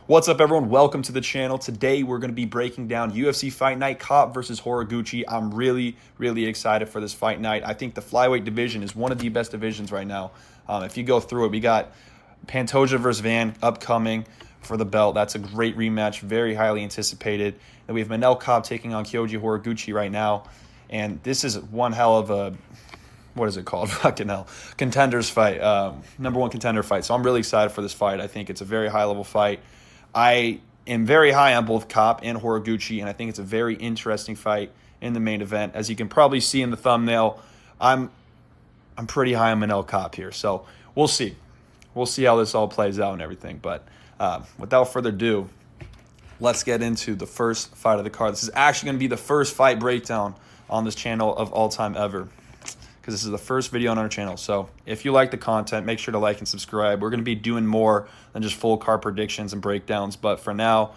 What's up, everyone? Welcome to the channel. Today, we're going to be breaking down UFC Fight Night, Kape versus Horiguchi. I'm really excited for this fight night. I think the flyweight division is one of the best divisions right now. If you go through it, we got Pantoja versus Van upcoming for the belt. That's a great rematch, very highly anticipated. Then we have Manel Kape taking on Kyoji Horiguchi right now. And this is one hell of a, what is it called? Fucking hell. Contenders fight. Number one contender fight. So I'm really excited for this fight. I think it's a very high-level fight. I am very high on both Kape and Horiguchi, and I think it's a very interesting fight in the main event. As you can probably see in the thumbnail, I'm pretty high on Manel Kape here. So we'll see. We'll see how this all plays out and everything. But without further ado, let's get into the first fight of the card. This is actually going to be the first fight breakdown on this channel of all time ever, because this is the first video on our channel. So if you like the content, make sure to like and subscribe. We're going to be doing more than just full card predictions and breakdowns, but for now,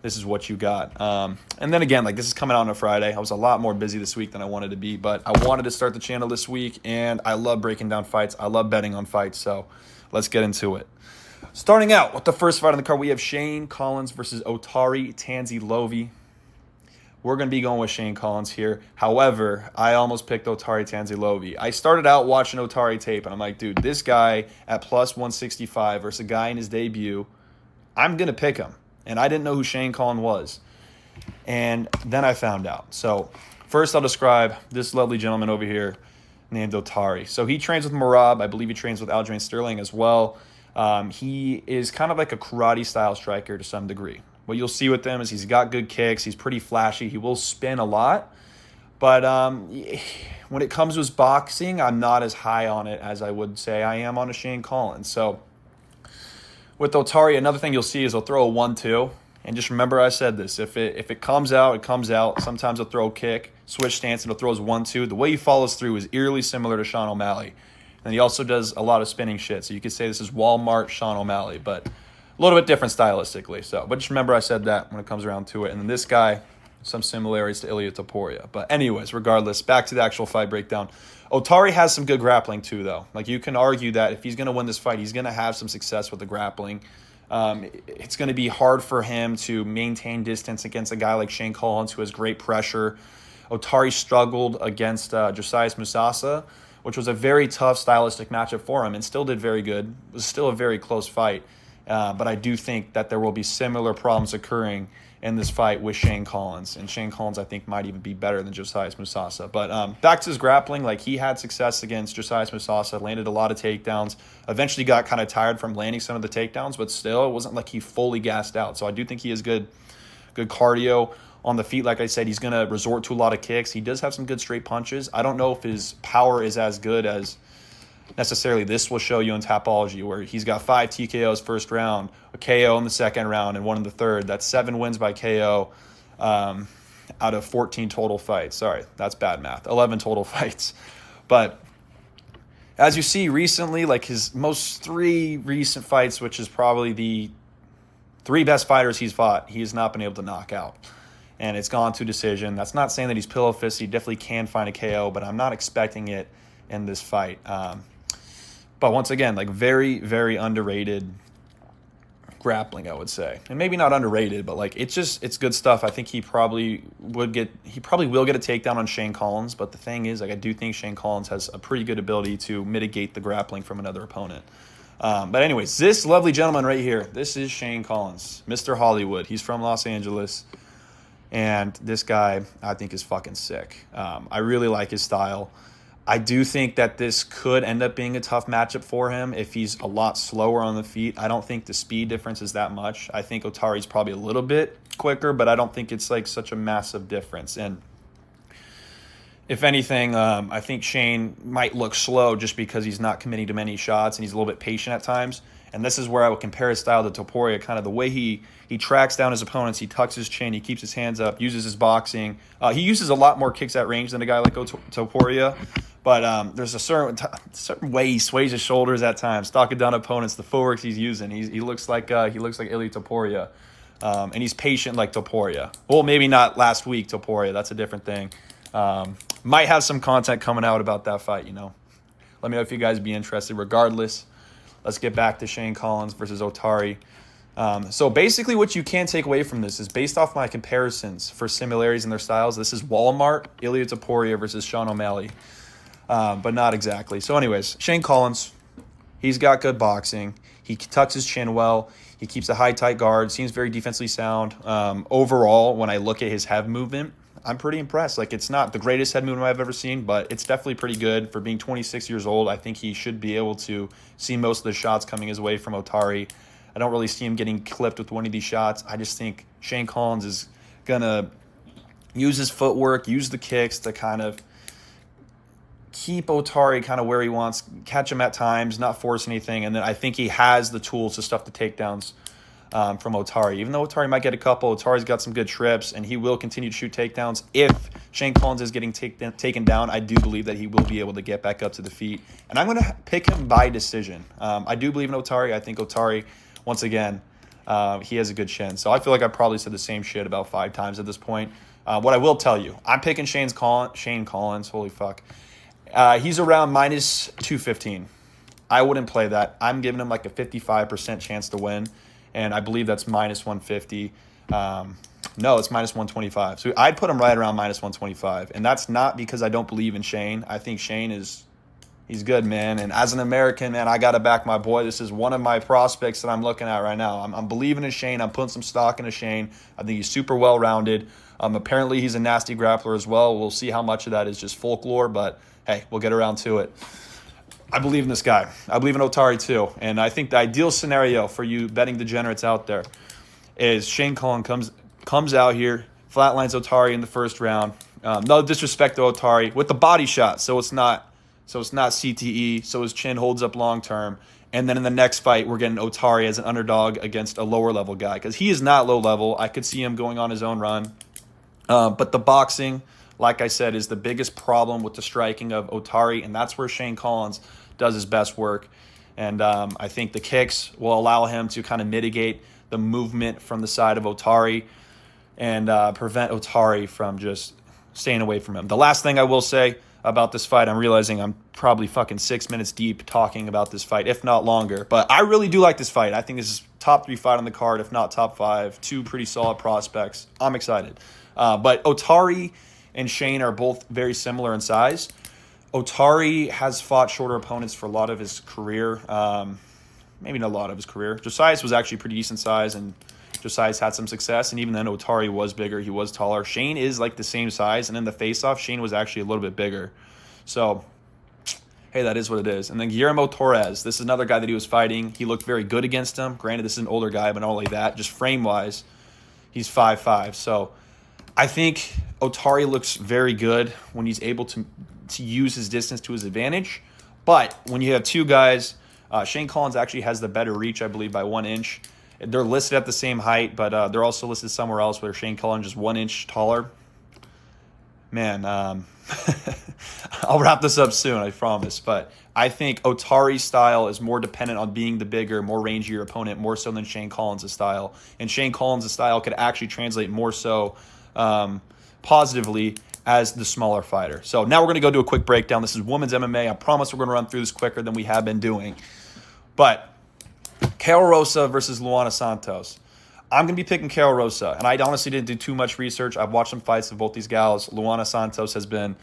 this is what you got. And then again, like, this is coming out on a Friday. I was a lot more busy this week than I wanted to be, but I wanted to start the channel this week, and I love breaking down fights. I love betting on fights, so let's get into it. Starting out with the first fight on the card, we have Shane Collins versus Otari Tanzilovi. We're going to be going with Shane Collins here. However, I almost picked Otari Tanzilovi. I started out watching Otari tape, and I'm like, dude, this guy at plus 165 versus a guy in his debut, I'm going to pick him. And I didn't know who Shane Collins was. And then I found out. So first I'll describe this lovely gentleman over here named Otari. So he trains with Marab. I believe he trains with Aljamain Sterling as well. He is kind of like a karate-style striker to some degree. What you'll see with him is he's got good kicks. He's pretty flashy. He will spin a lot. But when it comes to his boxing, I'm not as high on it as I would say I am on a Shane Collins. So with Otari, another thing you'll see is he'll throw a 1-2. And just remember I said this. If it comes out, it comes out. Sometimes he'll throw a kick, switch stance, and he'll throw his 1-2. The way he follows through is eerily similar to Sean O'Malley. And he also does a lot of spinning shit. So you could say this is Walmart Sean O'Malley, but a little bit different stylistically. So, but just remember I said that when it comes around to it. And then this guy, some similarities to Ilia Topuria. But anyways, regardless, back to the actual fight breakdown. Otari has some good grappling too, though. Like, you can argue that if he's going to win this fight, he's going to have some success with the grappling. It's going to be hard for him to maintain distance against a guy like Shane Collins, who has great pressure. Otari struggled against Josias Musasa, which was a very tough stylistic matchup for him, and still did very good. It was still a very close fight. But I do think that there will be similar problems occurring in this fight with Shane Collins. And Shane Collins, I think, might even be better than Josias Musasa. But back to his grappling, like, he had success against Josias Musasa, landed a lot of takedowns, eventually got kind of tired from landing some of the takedowns, but still, it wasn't like he fully gassed out. So I do think he has good cardio on the feet. Like I said, he's going to resort to a lot of kicks. He does have some good straight punches. I don't know if his power is as good as necessarily this will show you in Tapology, where he's got 5 TKOs first round, a KO in the second round, and 1 in the third. That's 7 wins by KO out of 14 total fights. Sorry, that's bad math. 11 total fights. But as you see recently, like, his most 3 recent fights, which is probably the 3 best fighters he's fought, he has not been able to knock out. And it's gone to decision. That's not saying that he's pillow fist. He definitely can find a KO, but I'm not expecting it in this fight. But once again, like, very underrated grappling, I would say. And maybe not underrated, but, like, it's good stuff. I think he probably will get a takedown on Shane Collins, but the thing is, like, I do think Shane Collins has a pretty good ability to mitigate the grappling from another opponent. But anyways, this lovely gentleman right here, this is Shane Collins, Mr. Hollywood. He's from Los Angeles, and this guy, I think, is fucking sick. I really like his style. I do think that this could end up being a tough matchup for him if he's a lot slower on the feet. I don't think the speed difference is that much. I think Otari's probably a little bit quicker, but I don't think it's like such a massive difference. And if anything, I think Shane might look slow just because he's not committing to many shots and he's a little bit patient at times. And this is where I would compare his style to Topuria, kind of the way he tracks down his opponents. He tucks his chin. He keeps his hands up, uses his boxing. He uses a lot more kicks at range than a guy like Topuria. But there's a certain way he sways his shoulders at times, stalking down opponents, the footwork he's using. He looks like Ilia Topuria. And he's patient like Topuria. Well, maybe not last week Topuria. That's a different thing. Might have some content coming out about that fight, you know. Let me know if you guys be interested. Regardless, let's get back to Shane Collins versus Otari. So basically what you can take away from this is based off my comparisons for similarities in their styles. This is Walmart, Ilia Topuria versus Sean O'Malley, but not exactly. So anyways, Shane Collins, he's got good boxing. He tucks his chin well. He keeps a high, tight guard, seems very defensively sound. Overall, when I look at his head movement, I'm pretty impressed. Like, it's not the greatest head movement I've ever seen, but it's definitely pretty good. For being 26 years old, I think he should be able to see most of the shots coming his way from Otari. I don't really see him getting clipped with one of these shots. I just think Shane Collins is going to use his footwork, use the kicks to kind of keep Otari kind of where he wants, catch him at times, not force anything. And then I think he has the tools to stuff the takedowns from Otari. Even though Otari might get a couple, Otari's got some good trips, and he will continue to shoot takedowns. If Shane Collins is getting taken down, I do believe that he will be able to get back up to the feet. And I'm going to pick him by decision. I do believe in Otari. I think Otari, once again, he has a good chin. So I feel like I probably said the same shit about 5 times at this point. What I will tell you, I'm picking Shane Collins. Holy fuck. He's around minus 215. I wouldn't play that. I'm giving him like a 55% chance to win, and I believe that's minus 150. No, it's minus 125. So I'd put him right around minus 125, and that's not because I don't believe in Shane. I think Shane he's good, man. And as an American, man, I got to back my boy. This is one of my prospects that I'm looking at right now. I'm believing in Shane. I'm putting some stock into Shane. I think he's super well-rounded. Apparently, he's a nasty grappler as well. We'll see how much of that is just folklore, but hey, we'll get around to it. I believe in this guy. I believe in Otari too. And I think the ideal scenario for you betting degenerates out there is Shane Collins comes out here, flatlines Otari in the first round. No disrespect to Otari with the body shot, so it's not CTE, so his chin holds up long term. And then in the next fight, we're getting Otari as an underdog against a lower level guy, because he is not low level. I could see him going on his own run. But the boxing, like I said, is the biggest problem with the striking of Otari, and that's where Shane Collins does his best work. And I think the kicks will allow him to kind of mitigate the movement from the side of Otari and prevent Otari from just staying away from him. The last thing I will say about this fight, I'm realizing I'm probably fucking 6 minutes deep talking about this fight, if not longer. But I really do like this fight. I think this is top 3 fight on the card, if not top 5. 2 pretty solid prospects. I'm excited. But Otari and Shane are both very similar in size. Otari has fought shorter opponents for a lot of his career. Maybe not a lot of his career. Josias was actually pretty decent size, and Josias had some success. And even then, Otari was bigger. He was taller. Shane is like the same size. And in the face-off, Shane was actually a little bit bigger. So, hey, that is what it is. And then Guillermo Torres. This is another guy that he was fighting. He looked very good against him. Granted, this is an older guy, but not only that, just frame-wise, he's 5'5". So I think Otari looks very good when he's able to use his distance to his advantage. But when you have 2 guys, Shane Collins actually has the better reach, I believe, by 1 inch. They're listed at the same height, but they're also listed somewhere else where Shane Collins is 1 inch taller. Man, I'll wrap this up soon, I promise. But I think Otari's style is more dependent on being the bigger, more rangier opponent, more so than Shane Collins' style. And Shane Collins' style could actually translate more so positively as the smaller fighter. So now we're going to go do a quick breakdown. This is women's MMA. I promise we're going to run through this quicker than we have been doing. But Karol Rosa versus Luana Santos. I'm going to be picking Karol Rosa, and I honestly didn't do too much research. I've watched some fights of both these gals. Luana Santos has been,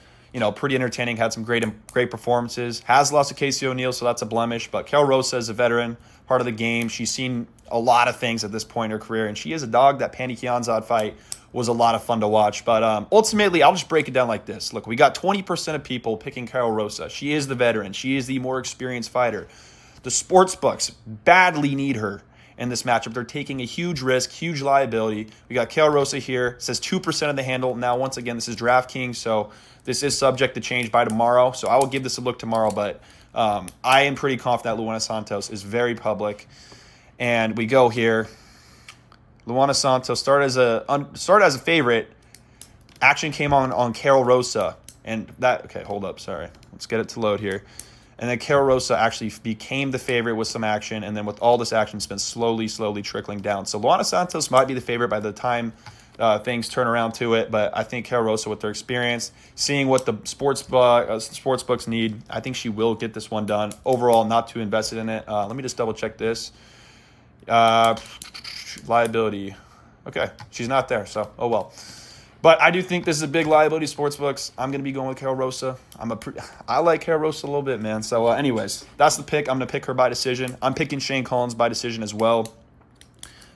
pretty entertaining, had some great performances. Has lost to Casey O'Neill, so that's a blemish. But Karol Rosa is a veteran, part of the game. She's seen a lot of things at this point in her career, and she is a dog. That Pandy Kianzad fight was a lot of fun to watch. But ultimately, I'll just break it down like this. Look, we got 20% of people picking Karol Rosa. She is the veteran. She is the more experienced fighter. The sports books badly need her in this matchup. They're taking a huge risk, huge liability. We got Karol Rosa here. It says 2% of the handle. Now, once again, this is DraftKings, so this is subject to change by tomorrow. So I will give this a look tomorrow, but I am pretty confident that Luana Santos is very public. And we go here. Luana Santos started as a favorite. Action came on Karol Rosa. And that, okay, hold up, sorry. Let's get it to load here. And then Karol Rosa actually became the favorite with some action. And then with all this action, it's been slowly trickling down. So Luana Santos might be the favorite by the time things turn around to it. But I think Karol Rosa, with their experience, seeing what the sports books need, I think she will get this one done. Overall, not too invested in it. Let me just double check this. liability. Okay, she's not there, so oh well. But I do think this is a big liability sportsbooks. I'm going to be going with Carol Rosa. I like Carol Rosa a little bit, man. So anyways, that's the pick. I'm going to pick her by decision. I'm picking Shane Collins by decision as well.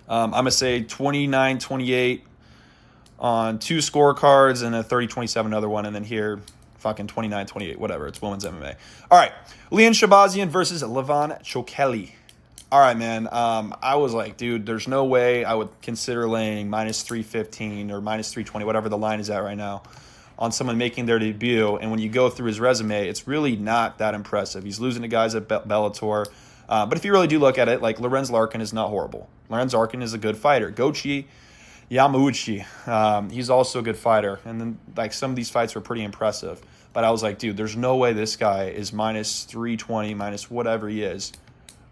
I'm going to say 29-28 on 2 scorecards and a 30-27 another one. And then here, fucking 29-28, whatever. It's women's MMA. All right, Liam Shahbazyan versus Levon Chokheli. All right, man. I was like, dude, there's no way I would consider laying minus 315 or minus 320, whatever the line is at right now, on someone making their debut. And when you go through his resume, it's really not that impressive. He's losing to guys at Bellator. But if you really do look at it, like Lorenz Larkin is not horrible. Lorenz Larkin is a good fighter. Gochi Yamauchi, he's also a good fighter. And then like some of these fights were pretty impressive. But I was like, dude, there's no way this guy is minus 320, minus whatever he is.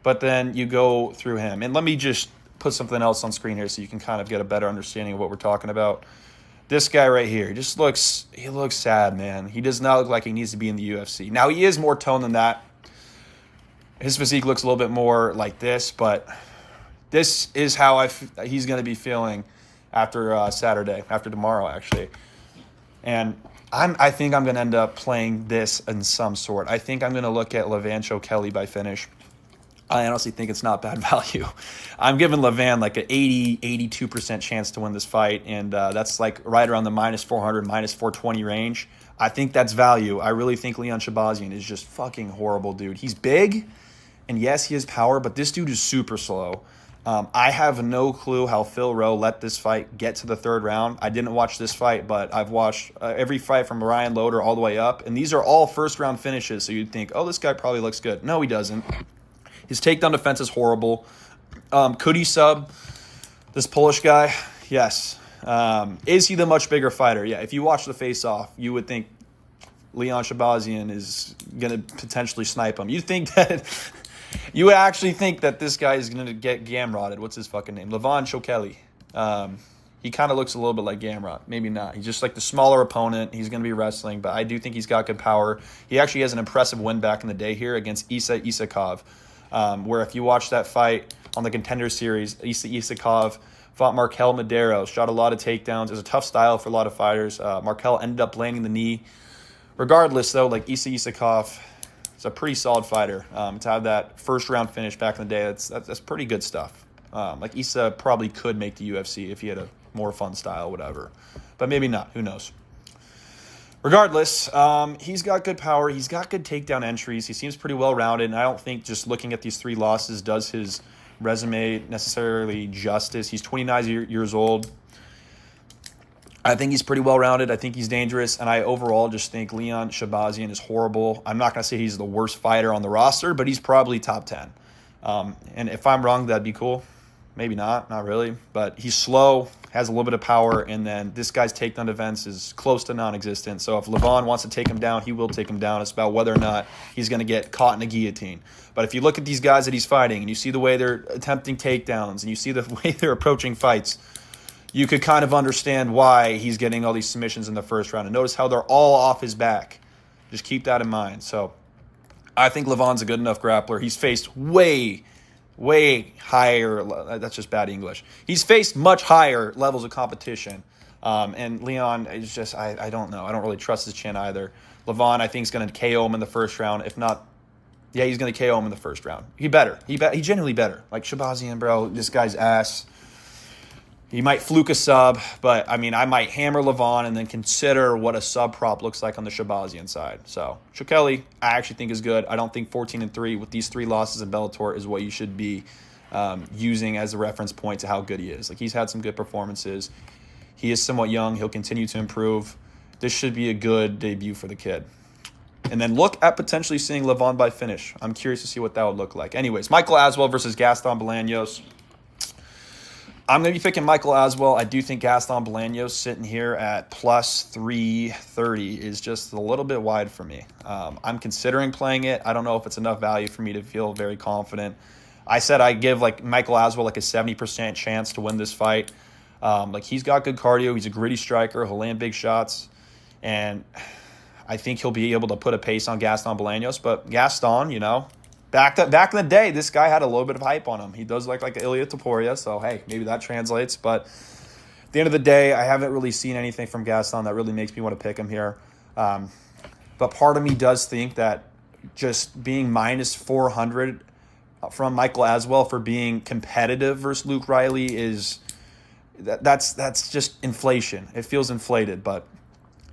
But then you go through him. And let me just put something else on screen here so you can kind of get a better understanding of what we're talking about. This guy right here, he looks sad, man. He does not look like he needs to be in the UFC. Now, he is more toned than that. His physique looks a little bit more like this, but this is how he's going to be feeling after Saturday, after tomorrow, actually. And I think I'm going to end up playing this in some sort. I think I'm going to look at Levon Chokheli by finish. I honestly think it's not bad value. I'm giving Levan like an 82% chance to win this fight, and that's like right around the minus 400, minus 420 range. I think that's value. I really think Liam Shahbazyan is just fucking horrible, dude. He's big, and yes, he has power, but this dude is super slow. I have no clue how Phil Rowe let this fight get to the 3rd round. I didn't watch this fight, but I've watched every fight from Ryan Loder all the way up, and these are all first-round finishes, so you'd think, oh, this guy probably looks good. No, he doesn't. His takedown defense is horrible. Could he sub this Polish guy? Yes. Is he the much bigger fighter? Yeah. If you watch the face-off, you would think Liam Shahbazyan is going to potentially snipe him. You would actually think that this guy is going to get Gamrodded. What's his fucking name? Levon Chokheli. He kind of looks a little bit like Gamrot. Maybe not. He's just like the smaller opponent. He's going to be wrestling, but I do think he's got good power. He actually has an impressive win back in the day here against Isa Isakov. Where if you watch that fight on the Contender Series, Isa Isakov fought Markel Medeiros, shot a lot of takedowns. It was a tough style for a lot of fighters. Markel ended up landing the knee. Regardless, though, like Isa Isakov is a pretty solid fighter. To have that first-round finish back in the day, that's pretty good stuff. Like Isa probably could make the UFC if he had a more fun style, whatever. But maybe not. Who knows? Regardless, he's got good power. He's got good takedown entries. He seems pretty well-rounded, and I don't think just looking at these 3 losses does his resume necessarily justice. He's 29 years old. I think he's pretty well-rounded. I think he's dangerous, and I overall just think Liam Shahbazyan is horrible. I'm not going to say he's the worst fighter on the roster, but he's probably top 10. And if I'm wrong, that'd be cool. Maybe not really. But he's slow, has a little bit of power, and then this guy's takedown defense is close to non-existent. So if Levon wants to take him down, he will take him down. It's about whether or not he's going to get caught in a guillotine. But if you look at these guys that he's fighting, and you see the way they're attempting takedowns, and you see the way they're approaching fights, you could kind of understand why he's getting all these submissions in the first round. And notice how they're all off his back. Just keep that in mind. So I think Levon's a good enough grappler. He's faced way higher, that's just bad English. He's faced much higher levels of competition. And Leon is just, I don't know. I don't really trust his chin either. Levon, I think, is going to KO him in the first round. If not, yeah, he's going to KO him in the first round. He genuinely better. Like Shahbazyan, bro, this guy's ass. He might fluke a sub, but, I mean, I might hammer Levon and then consider what a sub prop looks like on the Shahbazyan side. So, Chokheli, I actually think is good. I don't think 14-3 with these 3 losses in Bellator is what you should be using as a reference point to how good he is. Like, he's had some good performances. He is somewhat young. He'll continue to improve. This should be a good debut for the kid. And then look at potentially seeing Levon by finish. I'm curious to see what that would look like. Anyways, Michael Aswell versus Gaston Bolanos. I'm going to be picking Michael Aswell. I do think Gaston Bolanos sitting here at plus 330 is just a little bit wide for me. I'm considering playing it. I don't know if it's enough value for me to feel very confident. I said I give like Michael Aswell like a 70% chance to win this fight. Like he's got good cardio. He's a gritty striker. He'll land big shots. And I think he'll be able to put a pace on Gaston Bolanos. But Gaston, back in the day, this guy had a little bit of hype on him. He does look like Ilya Topuria, so hey, maybe that translates. But at the end of the day, I haven't really seen anything from Gaston that really makes me want to pick him here. But part of me does think that just being minus 400 from Michael Aswell for being competitive versus Luke Riley is that's just inflation. It feels inflated, but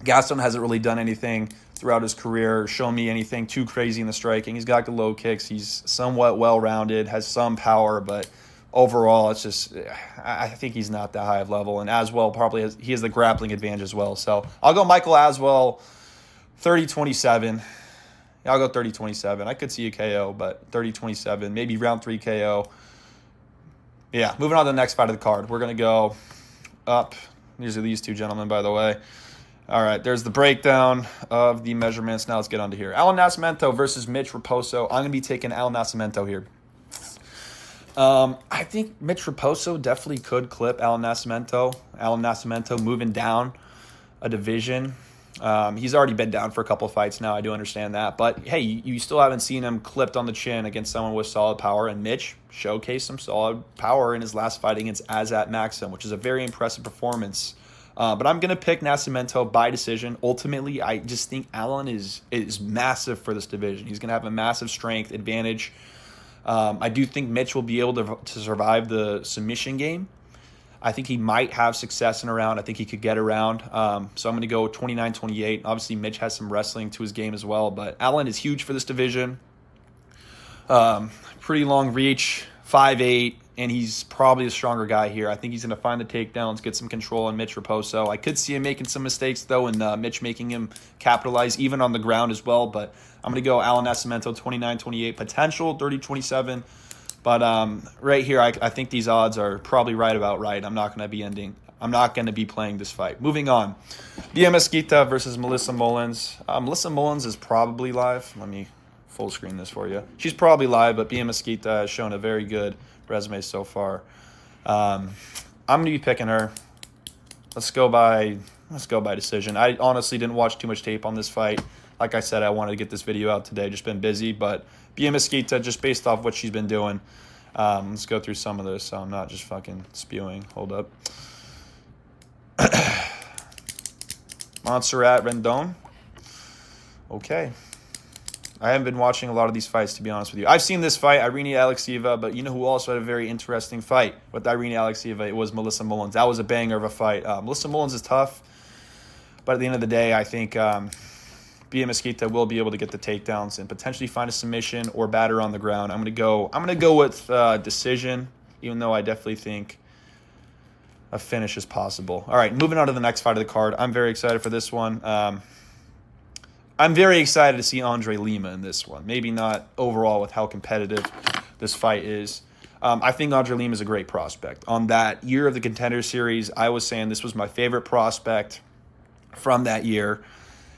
Gaston hasn't really done anything throughout his career, shown me anything too crazy in the striking. He's got the low kicks. He's somewhat well-rounded, has some power, but overall, it's just I think he's not that high of level. And Aswell probably has the grappling advantage as well. So I'll go Michael Aswell 30-27. Yeah, I'll go 30-27. I could see a KO, but 30-27, maybe round 3 KO. Yeah, moving on to the next fight of the card. We're going to go up. These are these two gentlemen, by the way. All right, there's the breakdown of the measurements. Now let's get on to here. Alan Nascimento versus Mitch Raposo. I'm going to be taking Alan Nascimento here. I think Mitch Raposo definitely could clip Alan Nascimento. Alan Nascimento moving down a division. He's already been down for a couple of fights now. I do understand that. But, hey, you still haven't seen him clipped on the chin against someone with solid power. And Mitch showcased some solid power in his last fight against Azat Maxim, which is a very impressive performance. But I'm going to pick Nascimento by decision. Ultimately, I just think Alan is massive for this division. He's going to have a massive strength advantage. I do think Mitch will be able to survive the submission game. I think he might have success in a round. I think he could get around. So I'm going to go 29-28. Obviously, Mitch has some wrestling to his game as well. But Alan is huge for this division. Pretty long reach, 5'8", and he's probably a stronger guy here. I think he's going to find the takedowns, get some control on Mitch Raposo. I could see him making some mistakes, though, and Mitch making him capitalize even on the ground as well. But I'm going to go Alan Nascimento 29-28, potential 30-27. But right here, I think these odds are probably about right. I'm not going to be playing this fight. Moving on, Mesquita versus Melissa Mullins. Melissa Mullins is probably live. Let me full screen this for you. She's probably live, but Mesquita has shown a very good resume so far. I'm going to be picking her. Let's go by decision. I honestly didn't watch too much tape on this fight. Like I said, I wanted to get this video out today. Just been busy, but Mesquita, just based off what she's been doing. Let's go through some of this so I'm not just fucking spewing. Hold up. Montserrat Rendon. Okay. I haven't been watching a lot of these fights, to be honest with you. I've seen this fight, Irene Alekseeva, but you know who also had a very interesting fight with Irene Alekseeva? It was Melissa Mullins. That was a banger of a fight. Melissa Mullins is tough, but at the end of the day, I think Mesquita will be able to get the takedowns and potentially find a submission or batter on the ground. I'm gonna go with decision, even though I definitely think a finish is possible. All right, moving on to the next fight of the card. I'm very excited for this one. I'm very excited to see Andre Lima in this one. Maybe not overall with how competitive this fight is. I think Andre Lima is a great prospect. On that year of the Contender Series, I was saying this was my favorite prospect from that year.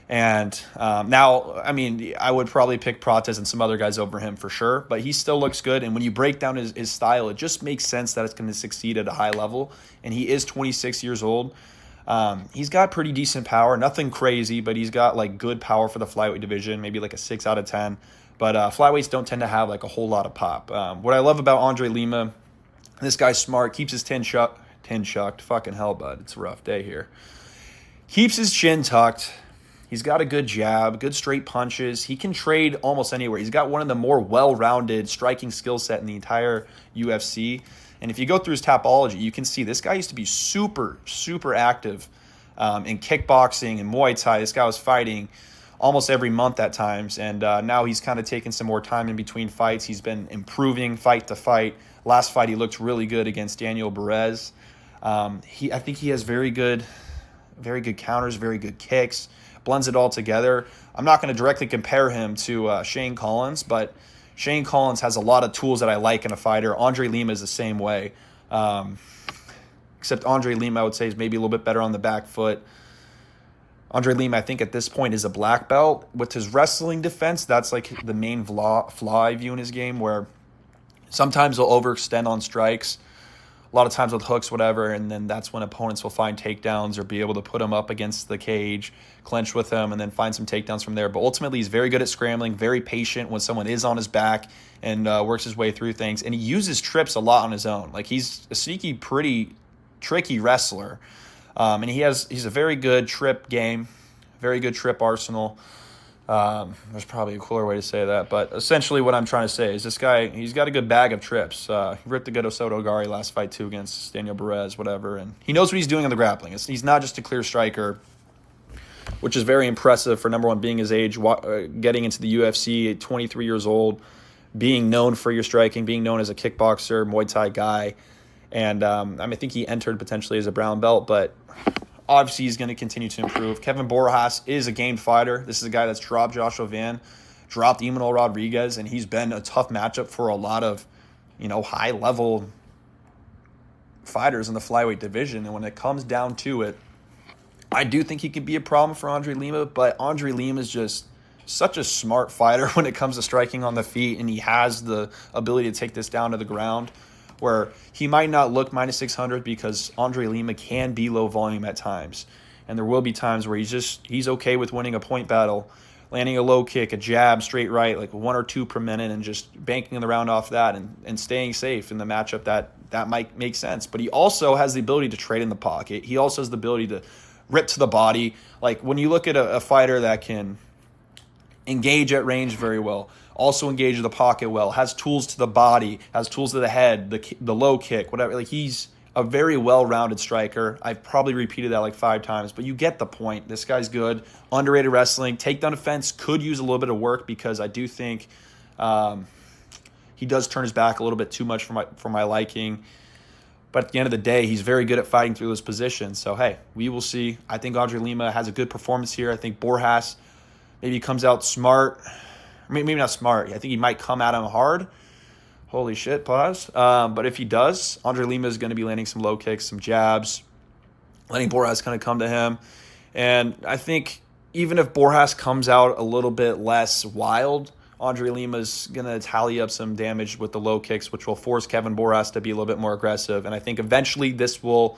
And now, I mean, I would probably pick Prates and some other guys over him for sure, but he still looks good. And when you break down his style, it just makes sense that it's going to succeed at a high level. And he is 26 years old. He's got pretty decent power, nothing crazy, but he's got like good power for the flyweight division, maybe like a 6 out of 10. But flyweights don't tend to have like a whole lot of pop. What I love about Andre Lima, this guy's smart, keeps his chin shucked. Fucking hell, bud, it's a rough day here. Keeps his chin tucked. He's got a good jab, good straight punches. He can trade almost anywhere. He's got one of the more well-rounded striking skill set in the entire UFC. And if you go through his Tapology, you can see this guy used to be super, super active in kickboxing and Muay Thai. This guy was fighting almost every month at times. And now he's kind of taken some more time in between fights. He's been improving fight to fight. Last fight, he looked really good against Daniel Perez. I think he has very good counters, very good kicks. Blends it all together. I'm not going to directly compare him to Shane Collins, but Shane Collins has a lot of tools that I like in a fighter. Andre Lima is the same way. Except Andre Lima, I would say, is maybe a little bit better on the back foot. Andre Lima, I think at this point, is a black belt. With his wrestling defense, that's like the main flaw I view in his game, where sometimes he'll overextend on strikes. a lot of times with hooks, whatever, and then that's when opponents will find takedowns or be able to put him up against the cage, clinch with him, and then find some takedowns from there. But ultimately, he's very good at scrambling, very patient when someone is on his back, and works his way through things. And he uses trips a lot on his own. Like, he's a sneaky, pretty tricky wrestler. And he's a very good trip game, very good trip arsenal. There's probably a cooler way to say that, but essentially what I'm trying to say is this guy, he's got a good bag of trips. He ripped the good Soto Gari last fight too against Daniel Perez, whatever, and he knows what he's doing on the grappling. He's not just a clear striker, which is very impressive for, number one, being his age, getting into the UFC at 23 years old, being known for your striking, being known as a kickboxer, Muay Thai guy, and I think he entered potentially as a brown belt, but obviously, he's going to continue to improve. Kevin Borjas is a game fighter. This is a guy that's dropped Joshua Van, dropped Emanuel Rodriguez, and he's been a tough matchup for a lot of, high-level fighters in the flyweight division. And when it comes down to it, I do think he could be a problem for Andre Lima, but Andre Lima is just such a smart fighter when it comes to striking on the feet, and he has the ability to take this down to the ground, where he might not look minus 600 because Andre Lima can be low volume at times. And there will be times where he's okay with winning a point battle, landing a low kick, a jab, straight right, like 1 or 2 per minute, and just banking the round off that and staying safe in the matchup that might make sense. But he also has the ability to trade in the pocket. He also has the ability to rip to the body. Like, when you look at a fighter that can engage at range very well, also engage the pocket well, has tools to the body, has tools to the head, the low kick, whatever. Like, he's a very well-rounded striker. I've probably repeated that like 5 times, but you get the point. This guy's good. Underrated wrestling. Takedown defense could use a little bit of work because I do think he does turn his back a little bit too much for my liking. But at the end of the day, he's very good at fighting through those positions. So, hey, we will see. I think Andre Lima has a good performance here. I think Borjas maybe comes out smart. Maybe not smart. I think he might come at him hard. Holy shit, pause. But if he does, Andre Lima is going to be landing some low kicks, some jabs, letting Borjas kind of come to him. And I think even if Borjas comes out a little bit less wild, Andre Lima is going to tally up some damage with the low kicks, which will force Kevin Borjas to be a little bit more aggressive. And I think eventually this will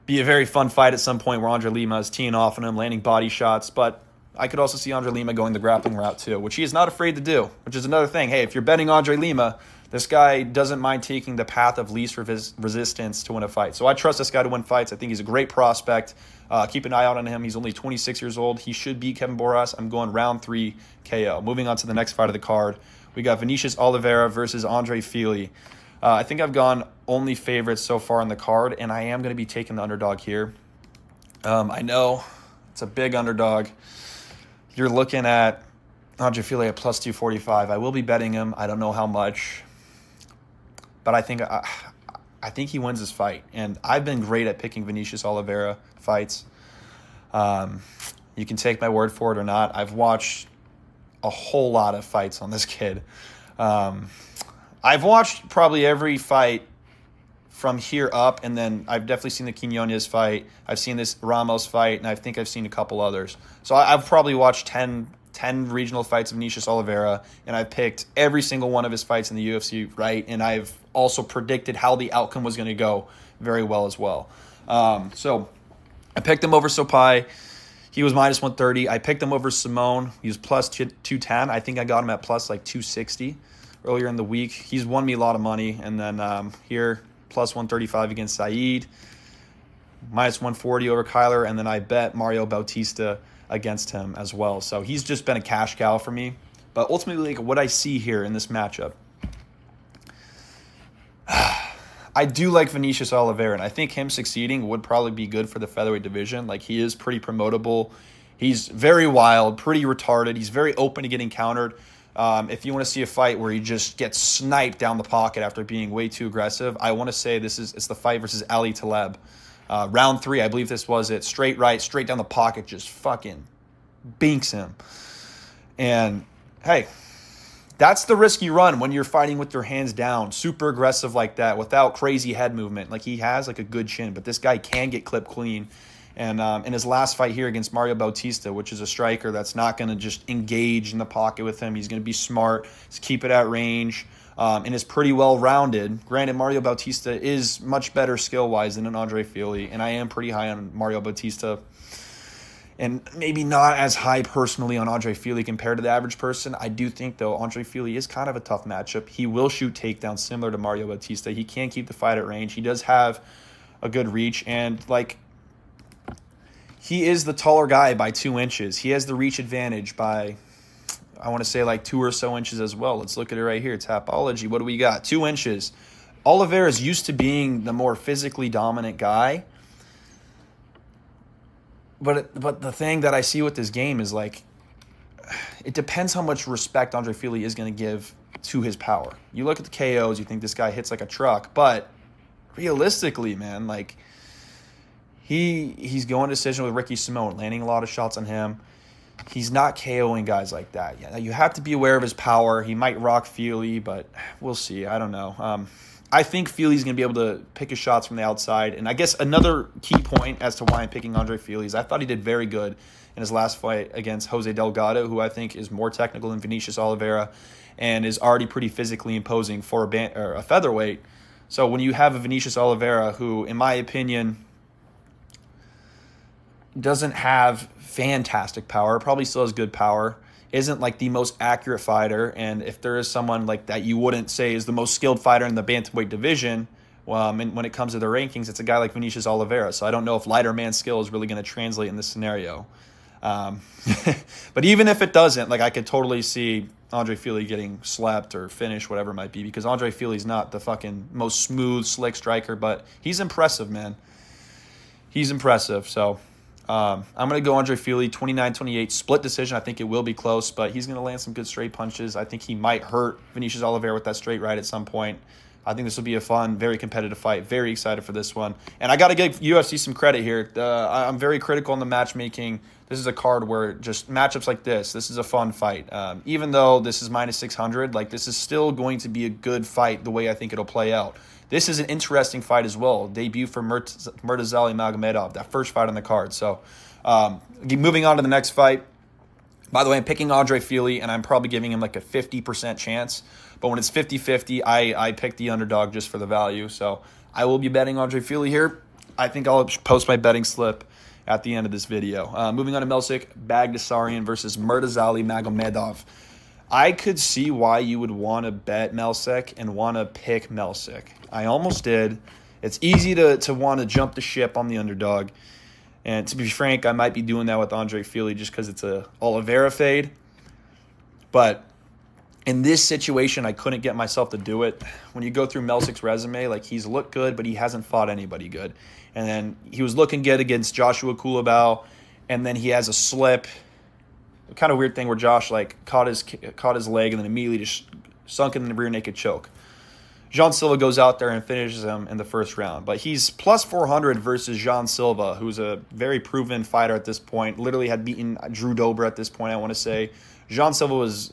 be a very fun fight at some point where Andre Lima is teeing off on him, landing body shots. But I could also see Andre Lima going the grappling route too, which he is not afraid to do, which is another thing. Hey, if you're betting Andre Lima, this guy doesn't mind taking the path of least resistance to win a fight. So I trust this guy to win fights. I think he's a great prospect. Keep an eye out on him. He's only 26 years old. He should beat Kevin Borjas. I'm going round 3 KO. Moving on to the next fight of the card. We got Vinicius Oliveira versus Andre Fili. I think I've gone only favorites so far on the card, and I am going to be taking the underdog here. I know it's a big underdog. You're looking at Andre Fili at plus 245. I will be betting him. I don't know how much. But I think he wins this fight. And I've been great at picking Vinicius Oliveira fights. You can take my word for it or not. I've watched a whole lot of fights on this kid. I've watched probably every fight from here up, and then I've definitely seen the Quinones fight. I've seen this Ramos fight, and I think I've seen a couple others. So I've probably watched 10 regional fights of Vinicius Oliveira, and I've picked every single one of his fights in the UFC right, and I've also predicted how the outcome was going to go very well as well. So I picked him over Sopai. He was minus 130. I picked him over Simone. He was plus 210. I think I got him at plus like 260 earlier in the week. He's won me a lot of money. And then here, plus 135 against Saeed, minus 140 over Kyler, and then I bet Mario Bautista against him as well. So he's just been a cash cow for me. But ultimately, like, what I see here in this matchup, I do like Vinicius Oliveira, and I think him succeeding would probably be good for the featherweight division. Like, he is pretty promotable. He's very wild, pretty retarded. He's very open to getting countered. If you want to see a fight where he just gets sniped down the pocket after being way too aggressive, I want to say it's the fight versus Ali Taleb. Round 3, I believe this was it. Straight right, straight down the pocket, just fucking binks him. And, hey, that's the risk you run when you're fighting with your hands down, super aggressive like that, without crazy head movement. Like, he has, like, a good chin, but this guy can get clipped clean. And in his last fight here against Mario Bautista, which is a striker that's not going to just engage in the pocket with him, he's going to be smart, keep it at range, and is pretty well-rounded. Granted, Mario Bautista is much better skill-wise than an Andre Fili, and I am pretty high on Mario Bautista, and maybe not as high personally on Andre Fili compared to the average person. I do think, though, Andre Fili is kind of a tough matchup. He will shoot takedowns similar to Mario Bautista. He can keep the fight at range. He does have a good reach, and, like, he is the taller guy by 2 inches. He has the reach advantage by, I want to say, like 2 or so inches as well. Let's look at it right here. Tapology. What do we got? 2 inches. Oliveira is used to being the more physically dominant guy. But the thing that I see with this game is, like, it depends how much respect Andre Fili is going to give to his power. You look at the KOs, you think this guy hits like a truck. But realistically, man, like, he's going decision with Ricky Simone, landing a lot of shots on him. He's not KOing guys like that. Yeah, you have to be aware of his power. He might rock Fili, but we'll see. I don't know. I think Fili's going to be able to pick his shots from the outside. And I guess another key point as to why I'm picking Andre Fili is I thought he did very good in his last fight against Jose Delgado, who I think is more technical than Vinicius Oliveira and is already pretty physically imposing for a featherweight. So when you have a Vinicius Oliveira who, in my opinion, doesn't have fantastic power, probably still has good power, isn't like the most accurate fighter, and if there is someone like that you wouldn't say is the most skilled fighter in the bantamweight division, and when it comes to the rankings, it's a guy like Vinicius Oliveira. So I don't know if lighter man skill is really going to translate in this scenario. But even if it doesn't, like, I could totally see Andre Fili getting slapped or finished, whatever it might be, because Andre Fili's not the fucking most smooth, slick striker, but he's impressive, man. He's impressive, so I'm going to go Andre Fili, 29-28, split decision. I think it will be close, but he's going to land some good straight punches. I think he might hurt Vinicius Oliveira with that straight right at some point. I think this will be a fun, very competitive fight. Very excited for this one. And I got to give UFC some credit here. I'm very critical on the matchmaking. This is a card where just matchups like this is a fun fight. Even though this is minus 600, like, this is still going to be a good fight the way I think it'll play out. This is an interesting fight as well. Debut for Murtazali Magomedov, that first fight on the card. So moving on to the next fight. By the way, I'm picking Andre Fili, and I'm probably giving him like a 50% chance. But when it's 50-50, I pick the underdog just for the value. So I will be betting Andre Fili here. I think I'll post my betting slip at the end of this video. Moving on to Melsik, Baghdasaryan versus Murtazali Magomedov. I could see why you would want to bet Melsik and want to pick Melsik. I almost did. It's easy to want to jump the ship on the underdog. And to be frank, I might be doing that with Andre Fili just because it's a Oliveira fade. But in this situation, I couldn't get myself to do it. When you go through Melsik's resume, like, he's looked good, but he hasn't fought anybody good. And then he was looking good against Joshua Cutelaba, and then he has a slip. Kind of weird thing where Josh, like, caught his leg and then immediately just sunk in the rear naked choke. Jean Silva goes out there and finishes him in the first round. But he's plus 400 versus Jean Silva, who's a very proven fighter at this point. Literally had beaten Drew Dober at this point, I want to say. Jean Silva was,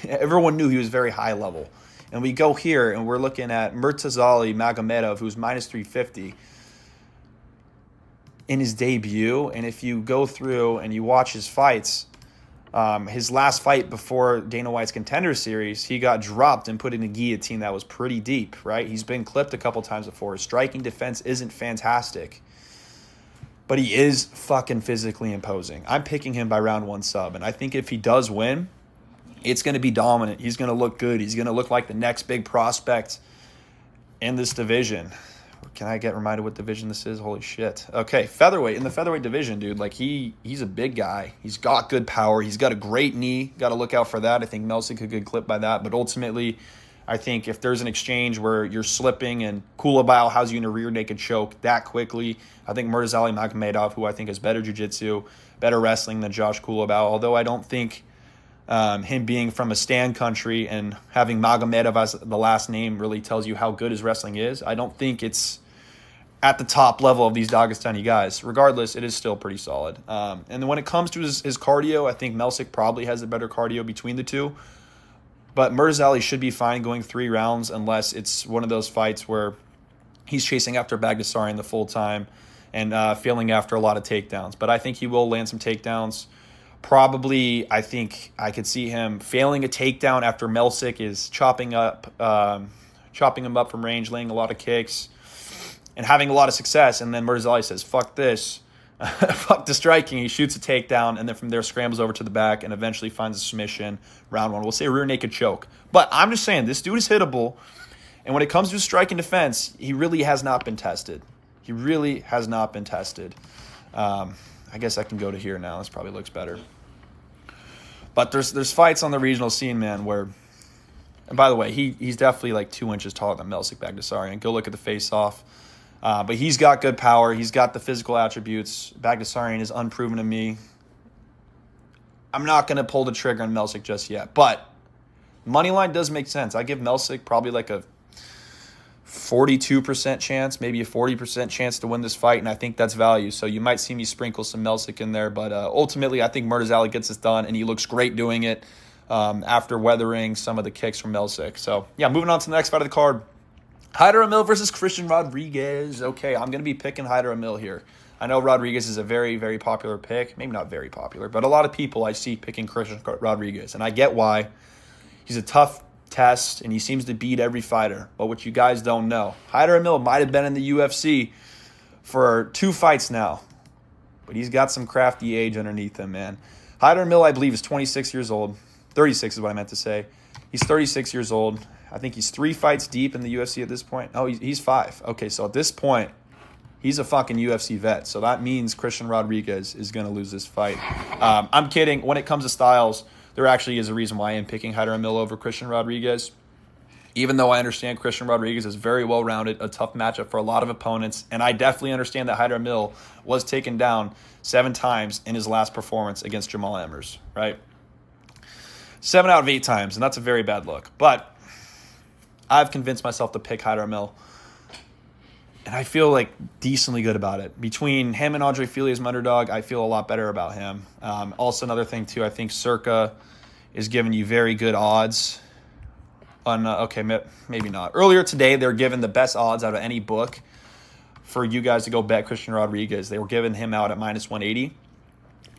everyone knew he was very high level. And we go here and we're looking at Murtazali Magomedov, who's minus 350 in his debut. And if you go through and you watch his fights, his last fight before Dana White's Contender Series, he got dropped and put in a guillotine that was pretty deep, right? He's been clipped a couple times before. His striking defense isn't fantastic, but he is fucking physically imposing. I'm picking him by round 1 sub, and I think if he does win, it's going to be dominant. He's going to look good. He's going to look like the next big prospect in this division. Can I get reminded what division this is? Holy shit. Okay, featherweight. In the featherweight division, dude, like, he's a big guy. He's got good power. He's got a great knee. Got to look out for that. I think Melsik could get clipped by that. But ultimately, I think if there's an exchange where you're slipping and Cutelaba has you in a rear naked choke that quickly, I think Murtazali Magomedov, who I think has better jiu-jitsu, better wrestling than Josh Cutelaba, although I don't think him being from a stand country and having Magomedov as the last name really tells you how good his wrestling is. I don't think it's at the top level of these Dagestani guys. Regardless, it is still pretty solid. And then when it comes to his cardio, I think Melsik probably has a better cardio between the two. But Murtazali should be fine going 3 rounds unless it's one of those fights where he's chasing after Baghdasaryan the full time and feeling after a lot of takedowns. But I think he will land some takedowns. Probably, I think I could see him failing a takedown after Melsik is chopping him up from range, laying a lot of kicks, and having a lot of success. And then Murzali says, fuck this. Fuck the striking. He shoots a takedown, and then from there scrambles over to the back and eventually finds a submission. Round 1. We'll say rear naked choke. But I'm just saying, this dude is hittable. And when it comes to striking defense, he really has not been tested. He really has not been tested. I guess I can go to here now. This probably looks better. But there's fights on the regional scene, man, where, and by the way, he's definitely like 2 inches taller than Melsik Baghdasaryan. Go look at the face-off. But he's got good power. He's got the physical attributes. Baghdasaryan is unproven to me. I'm not going to pull the trigger on Melsik just yet. But money line does make sense. I give Melsik probably like a 42% chance, maybe a 40% chance to win this fight, and I think that's value. So you might see me sprinkle some Melsik in there. But ultimately, I think Murzali gets this done, and he looks great doing it after weathering some of the kicks from Melsik. So, yeah, moving on to the next fight of the card. Haider Amil versus Christian Rodriguez. Okay, I'm going to be picking Haider Amil here. I know Rodriguez is a very, very popular pick. Maybe not very popular, but a lot of people I see picking Christian Rodriguez, and I get why. He's a tough test, and he seems to beat every fighter. But what you guys don't know, Haider Amil might have been in the UFC for 2 fights now, but he's got some crafty age underneath him, man. Haider Amil, I believe, is 26 years old. 36 is what I meant to say. He's 36 years old. I think he's 3 fights deep in the UFC at this point. Oh, he's 5. Okay, so at this point, he's a fucking UFC vet. So that means Christian Rodriguez is going to lose this fight. I'm kidding. When it comes to styles, there actually is a reason why I am picking Haider Amil over Christian Rodriguez. Even though I understand Christian Rodriguez is very well-rounded, a tough matchup for a lot of opponents, and I definitely understand that Haider Amil was taken down 7 times in his last performance against Jamal Emmers, right? 7 out of 8 times, and that's a very bad look. But I've convinced myself to pick Haider Amil, and I feel like decently good about it. Between him and Andre Fili as my underdog, I feel a lot better about him. Also, another thing, too, I think Circa is giving you very good odds. Okay, maybe not. Earlier today, they were given the best odds out of any book for you guys to go bet Christian Rodriguez. They were giving him out at minus 180.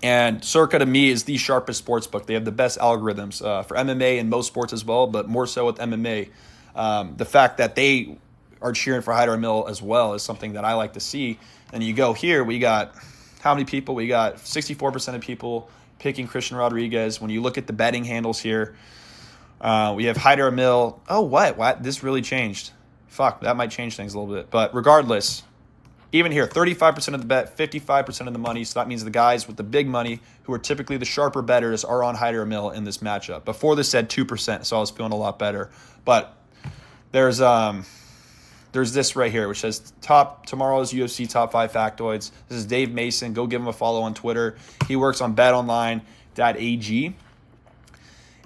And Circa, to me, is the sharpest sports book. They have the best algorithms for MMA and most sports as well, but more so with MMA. The fact that they are cheering for Haider Amil as well is something that I like to see. And you go here, we got how many people? We got 64% of people picking Christian Rodriguez. When you look at the betting handles here, we have Haider Amil. Oh, what? This really changed. Fuck, that might change things a little bit. But regardless, even here, 35% of the bet, 55% of the money. So that means the guys with the big money, who are typically the sharper bettors, are on Haider Amil in this matchup. Before this said 2%, so I was feeling a lot better. But there's this right here, which says tomorrow's UFC top 5 factoids. This is Dave Mason. Go give him a follow on Twitter. He works on betonline.ag.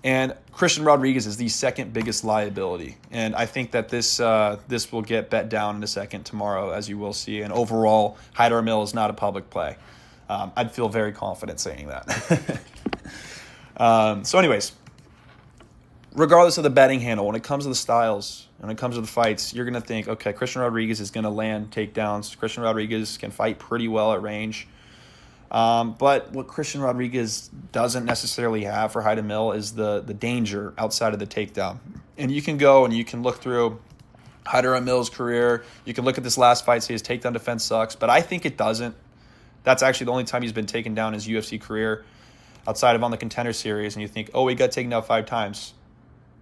And Christian Rodriguez is the second biggest liability. And I think that this will get bet down in a second tomorrow, as you will see. And overall, Haider Amil is not a public play. I'd feel very confident saying that. So anyways, regardless of the betting handle, when it comes to the styles, when it comes to the fights, you're going to think, okay, Christian Rodriguez is going to land takedowns. Christian Rodriguez can fight pretty well at range. But what Christian Rodriguez doesn't necessarily have for Haider Amil is the danger outside of the takedown. And you can go and you can look through Haider Amil's career. You can look at this last fight, say his takedown defense sucks, but I think it doesn't. That's actually the only time he's been taken down in his UFC career outside of on the Contender Series. And you think, oh, he got taken down 5 times.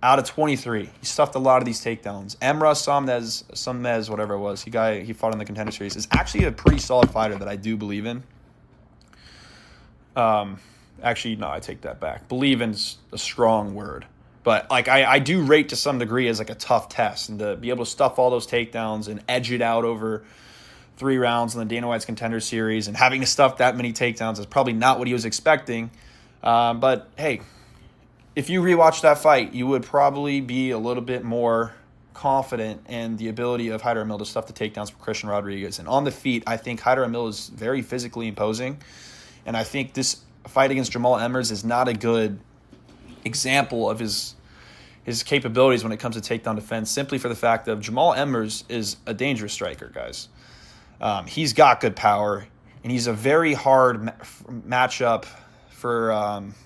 Out of 23, he stuffed a lot of these takedowns. Emrah Samez, whatever it was, he fought in the Contender Series, is actually a pretty solid fighter that I do believe in. Actually, no, I take that back. Believe in's a strong word. But like I do rate to some degree as like a tough test, and to be able to stuff all those takedowns and edge it out over 3 rounds in the Dana White's Contender Series, and having to stuff that many takedowns is probably not what he was expecting. But hey, if you rewatch that fight, you would probably be a little bit more confident in the ability of Haider Amil to stuff the takedowns for Christian Rodriguez. And on the feet, I think Haider Amil is very physically imposing. And I think this fight against Jamal Emmers is not a good example of his capabilities when it comes to takedown defense, simply for the fact of Jamal Emmers is a dangerous striker, guys. He's got good power, and he's a very hard matchup for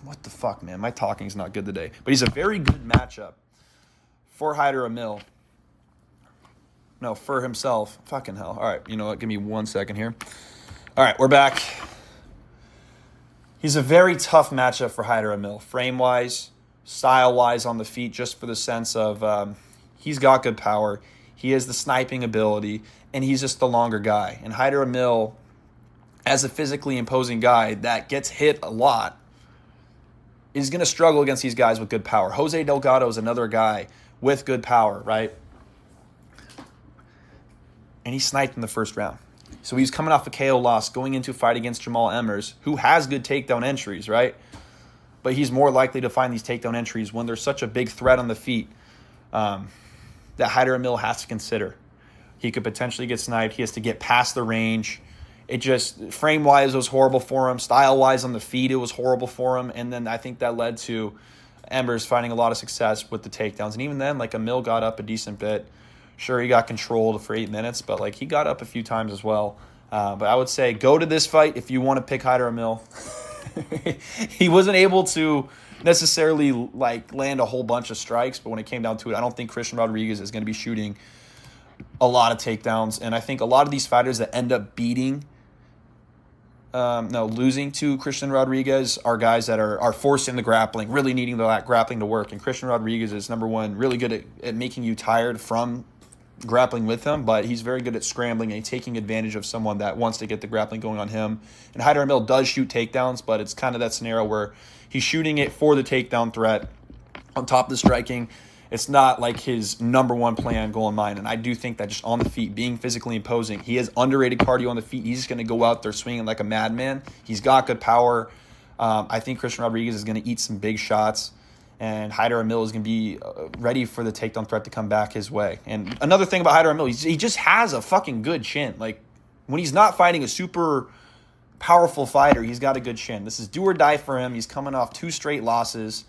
what the fuck, man? My talking's not good today. But he's a very good matchup for Haider Amil. No, for himself. Fucking hell. All right, you know what? Give me 1 second here. All right, we're back. He's a very tough matchup for Haider Amil, frame-wise, style-wise on the feet, just for the sense of he's got good power. He has the sniping ability, and he's just the longer guy. And Haider Amil, as a physically imposing guy that gets hit a lot, is going to struggle against these guys with good power. Jose Delgado is another guy with good power, right? And he sniped in the first round. So he's coming off a KO loss, going into a fight against Jamal Emmers, who has good takedown entries, right? But he's more likely to find these takedown entries when there's such a big threat on the feet that Haider Amil has to consider. He could potentially get sniped. He has to get past the range. It just, frame-wise, it was horrible for him. Style-wise on the feet, it was horrible for him. And then I think that led to Emmers finding a lot of success with the takedowns. And even then, like, Amil got up a decent bit. Sure, he got controlled for 8 minutes, but like he got up a few times as well. But I would say go to this fight if you want to pick Haider Amil. He wasn't able to necessarily like land a whole bunch of strikes, but when it came down to it, I don't think Christian Rodriguez is going to be shooting a lot of takedowns. And I think a lot of these fighters that end up losing to Christian Rodriguez are guys that are forced in the grappling, really needing the grappling to work. And Christian Rodriguez is, number one, really good at making you tired from grappling with him, but he's very good at scrambling and taking advantage of someone that wants to get the grappling going on him. And Haider Amil does shoot takedowns, but it's kind of that scenario where he's shooting it for the takedown threat on top of the striking. It's not like his number one plan goal in mind. And I do think that just on the feet, being physically imposing, he has underrated cardio on the feet. He's just going to go out there swinging like a madman. He's got good power. I think Christian Rodriguez is going to eat some big shots. And Haider Amil is going to be ready for the takedown threat to come back his way. And another thing about Haider Amil, he just has a fucking good chin. Like, when he's not fighting a super powerful fighter, he's got a good chin. This is do or die for him. He's coming off 2 straight losses.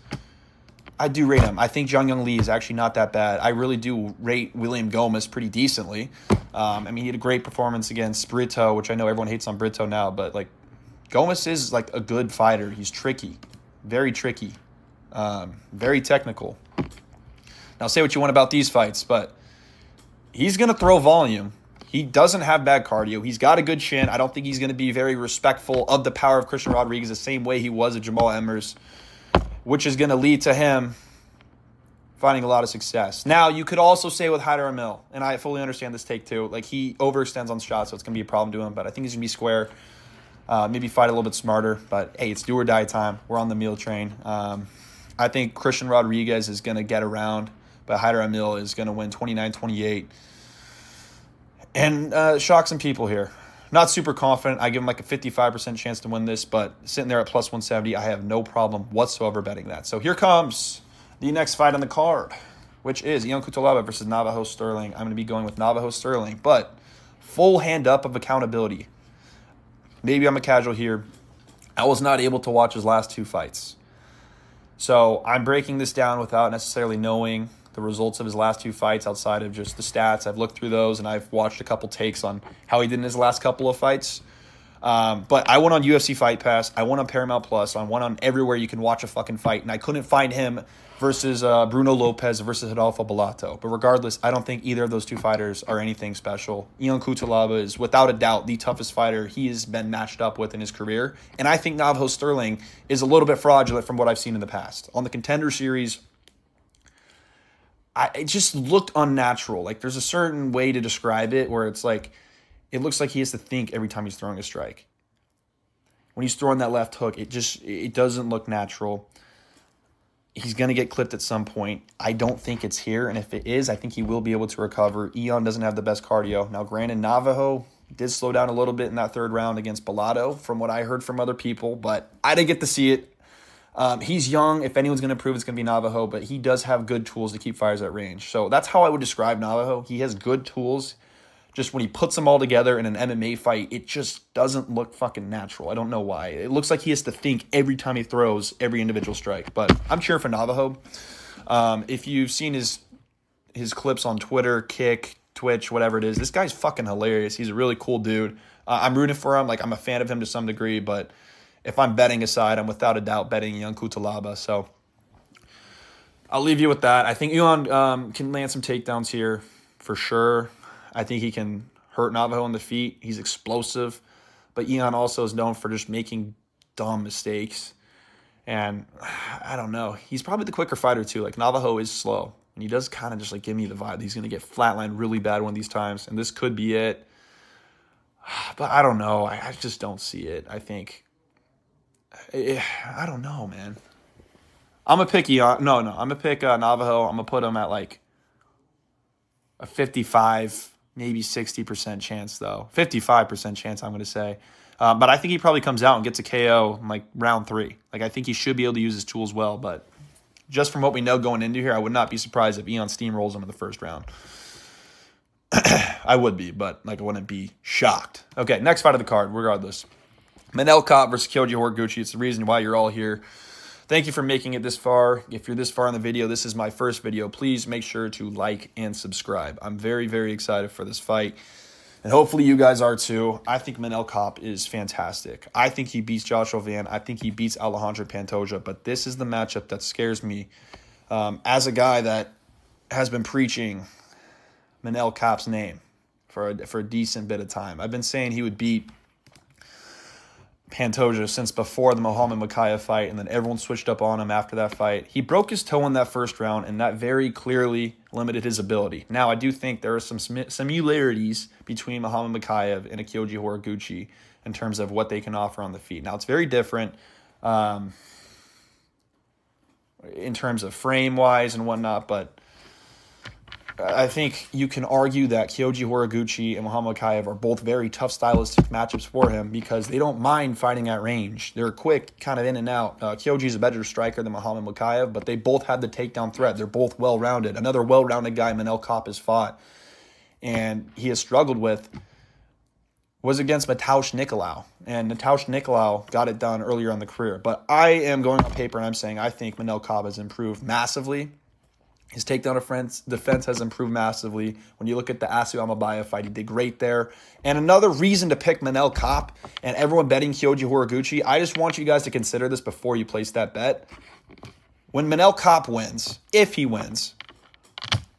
I do rate him. I think Zhang Young Lee is actually not that bad. I really do rate William Gomez pretty decently. He had a great performance against Brito, which I know everyone hates on Brito now, but like Gomez is like a good fighter. He's tricky, very tricky. Very technical. Now, say what you want about these fights, but he's going to throw volume. He doesn't have bad cardio. He's got a good chin. I don't think he's going to be very respectful of the power of Christian Rodriguez the same way he was at Jamal Emmers, which is going to lead to him finding a lot of success. Now, you could also say with Haider Amil, and I fully understand this take too, like he overextends on shots, so it's going to be a problem to him, but I think he's going to be square. Maybe fight a little bit smarter, but hey, it's do or die time. We're on the meal train. I think Christian Rodriguez is going to get around, but Haider Amil is going to win 29-28 and shock some people here. Not super confident. I give him like a 55% chance to win this, but sitting there at plus 170, I have no problem whatsoever betting that. So here comes the next fight on the card, which is Ion Cutelaba versus Navajo Sterling. I'm going to be going with Navajo Sterling, but full hand up of accountability. Maybe I'm a casual here. I was not able to watch his last 2 fights. So I'm breaking this down without necessarily knowing the results of his last 2 fights outside of just the stats. I've looked through those, and I've watched a couple takes on how he did in his last couple of fights. But I went on UFC Fight Pass. I went on Paramount Plus. I went on everywhere you can watch a fucking fight, and I couldn't find him versus Bruno Lopez versus Rodolfo Bellato. But regardless, I don't think either of those 2 fighters are anything special. Ion Cutelaba is, without a doubt, the toughest fighter he has been matched up with in his career. And I think Navajo Sterling is a little bit fraudulent from what I've seen in the past. On the Contender Series, it just looked unnatural. Like, there's a certain way to describe it where it's like, it looks like he has to think every time he's throwing a strike. When he's throwing that left hook, it doesn't look natural. He's going to get clipped at some point. I don't think it's here, and if it is, I think he will be able to recover. Ion doesn't have the best cardio. Now, granted, Navajo did slow down a little bit in that 3rd round against Bellato, from what I heard from other people, but I didn't get to see it. He's young. If anyone's going to prove, it's going to be Navajo, but he does have good tools to keep fighters at range. So that's how I would describe Navajo. He has good tools. Just when he puts them all together in an MMA fight, it just doesn't look fucking natural. I don't know why. It looks like he has to think every time he throws every individual strike. But I'm cheering for Navajo. If you've seen his clips on Twitter, Kick, Twitch, whatever it is, this guy's fucking hilarious. He's a really cool dude. I'm rooting for him. Like, I'm a fan of him to some degree, but if I'm betting aside, I'm without a doubt betting young Cutelaba. So I'll leave you with that. I think Ion can land some takedowns here for sure. I think he can hurt Navajo on the feet. He's explosive. But Ion also is known for just making dumb mistakes. And I don't know. He's probably the quicker fighter too. Like, Navajo is slow. And he does kind of just like give me the vibe that he's going to get flatlined really bad one of these times. And this could be it. But I don't know. I just don't see it. I think. I don't know, man. I'm going to pick Ion. No. I'm going to pick Navajo. I'm going to put him at like a 55, maybe 60% chance, though. 55% chance, I'm going to say. But I think he probably comes out and gets a KO in like round 3. Like, I think he should be able to use his tools well. But just from what we know going into here, I would not be surprised if Ion steamrolls him in the first round. I would be, but like, I wouldn't be shocked. Okay, next fight of the card, regardless. Manel Kape versus Kyoji Horiguchi. It's the reason why you're all here. Thank you for making it this far. If you're this far in the video, this is my first video. Please make sure to like and subscribe. I'm very, very excited for this fight. And hopefully you guys are too. I think Manel Kape is fantastic. I think he beats Joshua Van. I think he beats Alejandro Pantoja. But this is the matchup that scares me. As a guy that has been preaching Manel Kape's name for a decent bit of time. I've been saying he would beat Pantoja since before the Muhammad Mokaev fight, and then everyone switched up on him after that fight. He broke his toe in that first round, and that very clearly limited his ability. Now, I do think there are some similarities between Muhammad Mokaev and a Kyoji Horiguchi in terms of what they can offer on the feet. Now, it's very different in terms of frame-wise and whatnot, but I think you can argue that Kyoji Horiguchi and Muhammad Mokaev are both very tough stylistic matchups for him because they don't mind fighting at range. They're quick, kind of in and out. Kyoji's a better striker than Muhammad Mokaev, but they both have the takedown threat. They're both well-rounded. Another well-rounded guy Manel Kape has fought and he has struggled with was against Mateusz Nicolau. And Mateusz Nicolau got it done earlier in the career. But I am going on paper and I'm saying I think Manel Kape has improved massively. His takedown defense has improved massively. When you look at the Aswell fight, he did great there. And another reason to pick Manel Kape and everyone betting Kyoji Horiguchi, I just want you guys to consider this before you place that bet. When Manel Kape wins, if he wins,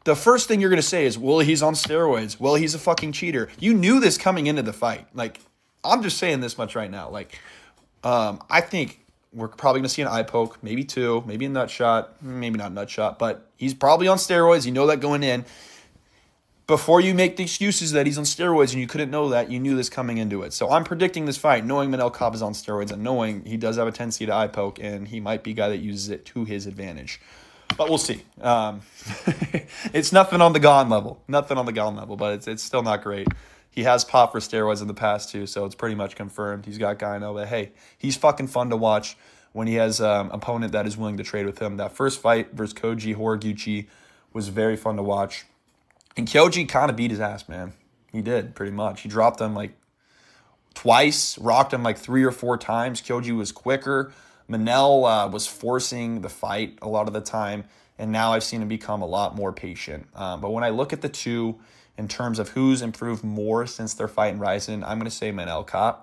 the first thing you're going to say is, well, he's on steroids. Well, he's a fucking cheater. You knew this coming into the fight. Like, I'm just saying this much right now. Like, I think we're probably going to see an eye poke, maybe 2, maybe a nut shot, maybe not nut shot, but he's probably on steroids. You know that going in. Before you make the excuses that he's on steroids and you couldn't know that, you knew this coming into it. So I'm predicting this fight, knowing Manel Kape is on steroids and knowing he does have a tendency to eye poke, and he might be a guy that uses it to his advantage. But we'll see. It's nothing on the Gone level. Nothing on the Gone level, but it's still not great. He has popped for steroids in the past, too, so it's pretty much confirmed. He's got Gyno, but hey, he's fucking fun to watch when he has an opponent that is willing to trade with him. That first fight versus Kyoji Horiguchi was very fun to watch. And Kyoji kind of beat his ass, man. He did, pretty much. He dropped him like twice, rocked him like 3 or 4 times. Kyoji was quicker. Manel was forcing the fight a lot of the time, and now I've seen him become a lot more patient. But when I look at the two, in terms of who's improved more since their fight in Ryzen, I'm going to say Manel Kape.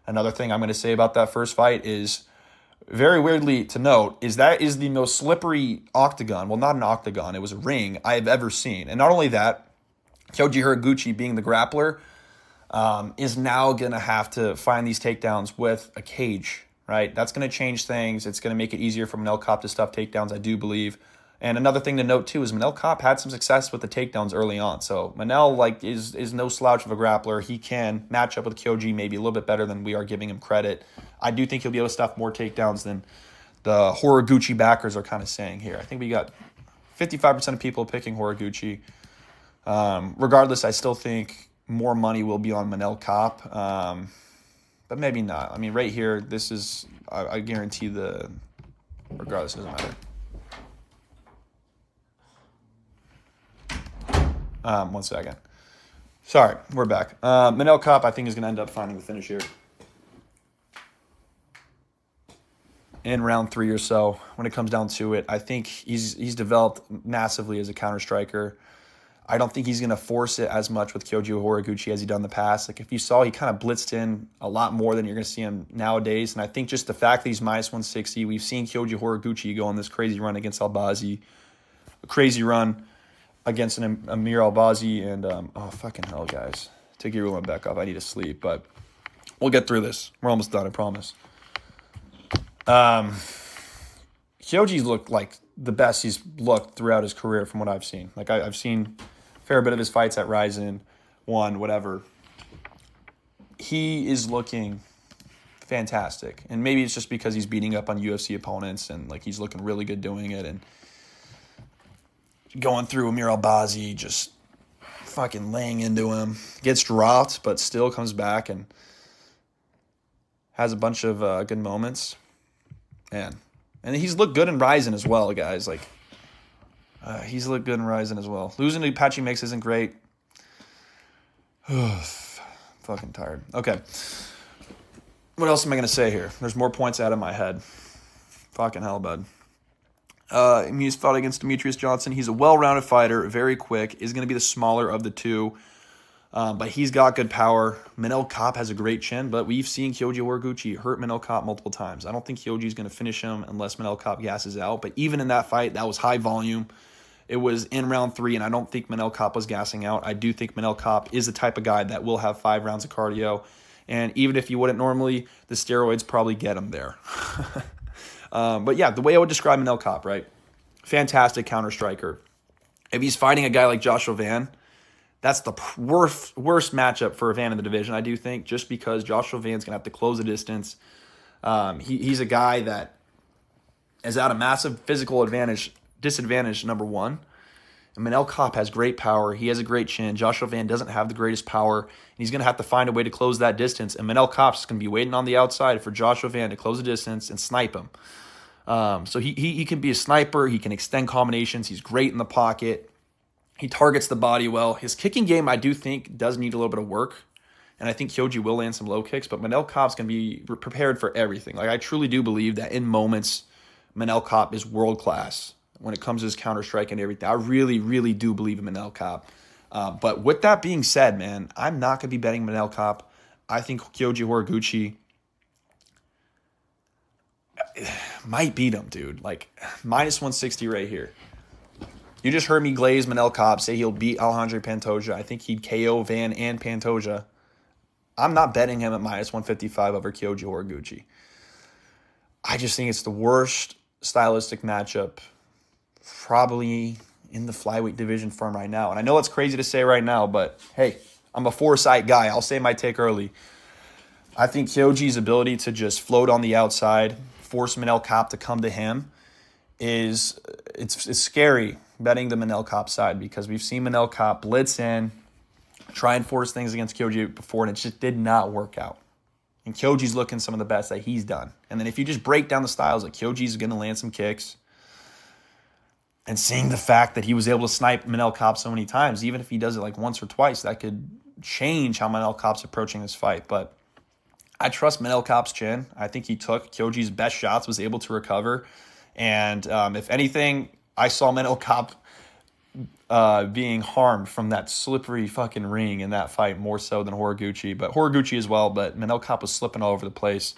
Another thing I'm going to say about that first fight is, very weirdly to note, is that is the most slippery octagon, well, not an octagon, it was a ring, I have ever seen. And not only that, Kyoji Horiguchi, being the grappler, is now going to have to find these takedowns with a cage, right? That's going to change things. It's going to make it easier for Manel Kape to stuff takedowns, I do believe. And another thing to note, too, is Manel Kape had some success with the takedowns early on. So Manel is no slouch of a grappler. He can match up with Kyoji maybe a little bit better than we are giving him credit. I do think he'll be able to stuff more takedowns than the Horiguchi backers are kind of saying here. I think we got 55% of people picking Horiguchi. Regardless, I still think more money will be on Manel Kape, but maybe not. I mean, right here, this is, I guarantee regardless, it doesn't matter. 1 second. Sorry, we're back. Manel Kape, I think, is going to end up finding the finish here in round 3 or so. When it comes down to it, I think he's developed massively as a counter striker. I don't think he's going to force it as much with Kyoji Horiguchi as he done in the past. Like, if you saw, he kind of blitzed in a lot more than you're going to see him nowadays. And I think just the fact that he's minus 160, we've seen Kyoji Horiguchi go on this crazy run against Albazi, a crazy run against an Amir Albazi, and, oh, fucking hell, guys. Take your one back off. I need to sleep, but we'll get through this. We're almost done, I promise. Kyoji's looked like the best he's looked throughout his career from what I've seen. Like, I've seen a fair bit of his fights at Ryzen 1, whatever. He is looking fantastic. And maybe it's just because he's beating up on UFC opponents and, like, he's looking really good doing it. And going through Amir Albazi, just fucking laying into him. Gets dropped, but still comes back and has a bunch of good moments. Man. And he's looked good in Ryzen as well, guys. Like, he's looked good in Ryzen as well. Losing to Apache Mix isn't great. Fucking tired. Okay. What else am I going to say here? There's more points out of my head. Fucking hell, bud. He's fought against Demetrius Johnson. He's a well-rounded fighter, very quick. Is going to be the smaller of the two. But he's got good power. Manel Kape has a great chin, but we've seen Kyoji Horiguchi hurt Manel Kape multiple times. I don't think Kyoji's going to finish him unless Manel Kape gasses out. But even in that fight, that was high volume. It was in round 3, and I don't think Manel Kape was gassing out. I do think Manel Kape is the type of guy that will have 5 rounds of cardio. And even if you wouldn't normally, the steroids probably get him there. But yeah, the way I would describe Manel Kape, right? Fantastic counter striker. If he's fighting a guy like Joshua Van, that's the worst matchup for Van in the division, I do think, just because Joshua Van's going to have to close the distance. He's a guy that is at a massive physical disadvantage, number one. And Manel Kape has great power. He has a great chin. Joshua Van doesn't have the greatest power, and he's going to have to find a way to close that distance. And Manel Kape's going to be waiting on the outside for Joshua Van to close the distance and snipe him. So he can be a sniper. He can extend combinations. He's great in the pocket. He targets the body well. His kicking game, I do think, does need a little bit of work. And I think Kyoji will land some low kicks, but Manel Kape's going to be prepared for everything. Like, I truly do believe that in moments, Manel Kape is world-class when it comes to his counter-strike and everything. I really, really do believe in Manel Kape. But with that being said, man, I'm not going to be betting Manel Kape. I think Kyoji Horiguchi might beat him, dude. Like, minus 160 right here. You just heard me glaze Manel Kape, say he'll beat Alejandro Pantoja. I think he'd KO Van and Pantoja. I'm not betting him at minus 155 over Kyoji Horiguchi. I just think it's the worst stylistic matchup probably in the flyweight division for him right now. And I know it's crazy to say right now, but hey, I'm a foresight guy. I'll say my take early. I think Kyoji's ability to just float on the outside, force Manel Kape to come to him, it's scary betting the Manel Kape side, because we've seen Manel Kape blitz in, try and force things against Kyoji before, and it just did not work out. And Kyoji's looking some of the best that he's done. And then if you just break down the styles, like, Kyoji's going to land some kicks, and seeing the fact that he was able to snipe Manel Kape so many times, even if he does it like once or twice, that could change how Manel Kape's approaching this fight. But I trust Manel Kape's chin. I think he took Kyoji's best shots, was able to recover. And if anything, I saw Manel Kape being harmed from that slippery fucking ring in that fight more so than Horiguchi. But Horiguchi as well, but Manel Kape was slipping all over the place,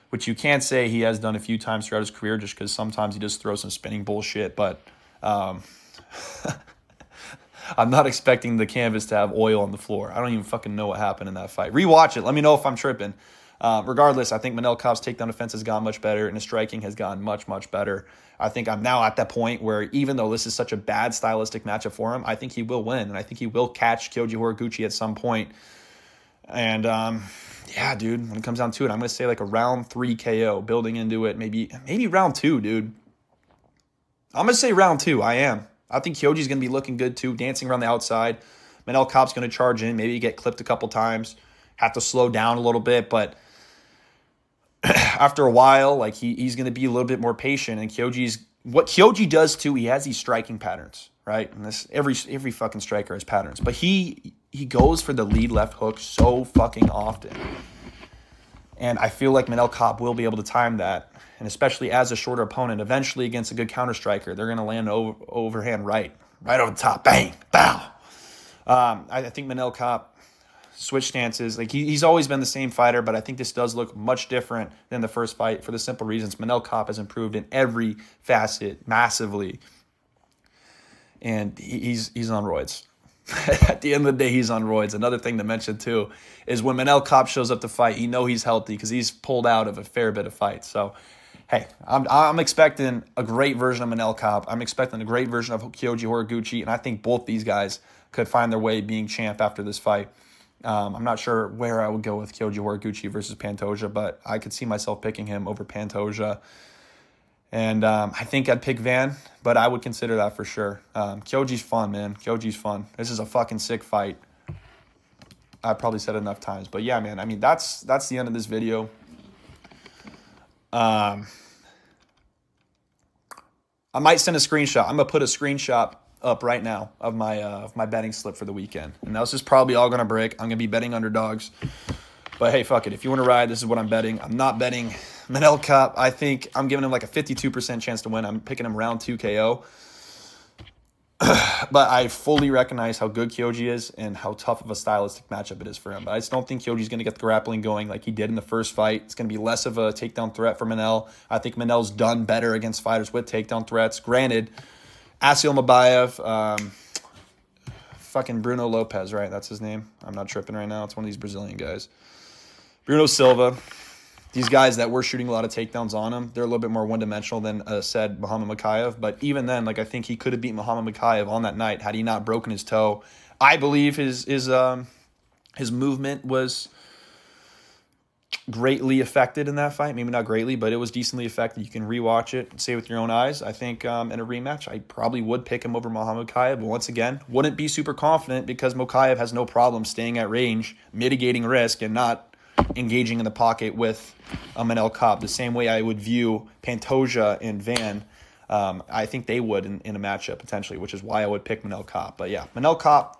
which you can't say he has done a few times throughout his career, just because sometimes he just throws some spinning bullshit. But I'm not expecting the canvas to have oil on the floor. I don't even fucking know what happened in that fight. Rewatch it. Let me know if I'm tripping. Regardless, I think Manel Kape's takedown defense has gotten much better, and his striking has gotten much, much better. I think I'm now at that point where, even though this is such a bad stylistic matchup for him, I think he will win, and I think he will catch Kyoji Horiguchi at some point. And, yeah, dude, when it comes down to it, I'm going to say like a round 3 KO, building into it, maybe round 2, dude. I'm going to say round 2, I am. I think Kyoji's going to be looking good, too, dancing around the outside. Manel Kape's going to charge in, maybe get clipped a couple times, have to slow down a little bit, but after a while, like, he's going to be a little bit more patient. And what Kyoji does too, he has these striking patterns, right? And this every fucking striker has patterns, but he goes for the lead left hook so fucking often. And I feel like Manel Kape will be able to time that, and especially as a shorter opponent, eventually against a good counter striker, they're going to land overhand right over the top, bang, bow. I think Manel Kape switch stances. Like he's always been the same fighter, but I think this does look much different than the first fight for the simple reasons Manel Kape has improved in every facet massively, and he's on roids. At the end of the day, he's on roids. Another thing to mention too is when Manel Kape shows up to fight, you know he's healthy because he's pulled out of a fair bit of fights. So, hey, I'm expecting a great version of Manel Kape. I'm expecting a great version of Kyoji Horiguchi, and I think both these guys could find their way being champ after this fight. I'm not sure where I would go with Kyoji Horiguchi versus Pantoja, but I could see myself picking him over Pantoja. And I think I'd pick Van, but I would consider that for sure. Kyoji's fun, man. Kyoji's fun. This is a fucking sick fight. I've probably said it enough times. But yeah, man, I mean, that's the end of this video. I might send a screenshot. I'm going to put a screenshot up right now of my betting slip for the weekend. And this is probably all going to break. I'm going to be betting underdogs. But hey, fuck it. If you want to ride, this is what I'm betting. I'm not betting Manel Kape. I think I'm giving him like a 52% chance to win. I'm picking him round 2 KO. But I fully recognize how good Kyoji is and how tough of a stylistic matchup it is for him. But I just don't think Kyoji's going to get the grappling going like he did in the first fight. It's going to be less of a takedown threat for Manel. I think Manel's done better against fighters with takedown threats. Granted, Aswell Jr, fucking Bruno Lopez, right? That's his name. I'm not tripping right now. It's one of these Brazilian guys. Bruno Silva. These guys that were shooting a lot of takedowns on him, they're a little bit more one-dimensional than said Muhammad Mokaev. But even then, like I think he could have beaten Muhammad Mokaev on that night had he not broken his toe. I believe his movement was greatly affected in that fight. Maybe not greatly, but it was decently affected. You can rewatch it and see it with your own eyes. I think in a rematch, I probably would pick him over Muhammad Mokaev. But once again, wouldn't be super confident because Mokaev has no problem staying at range, mitigating risk, and not engaging in the pocket with Manel Kape. The same way I would view Pantoja and Van. I think they would in a matchup potentially, which is why I would pick Manel Kape. But yeah, Manel Kape,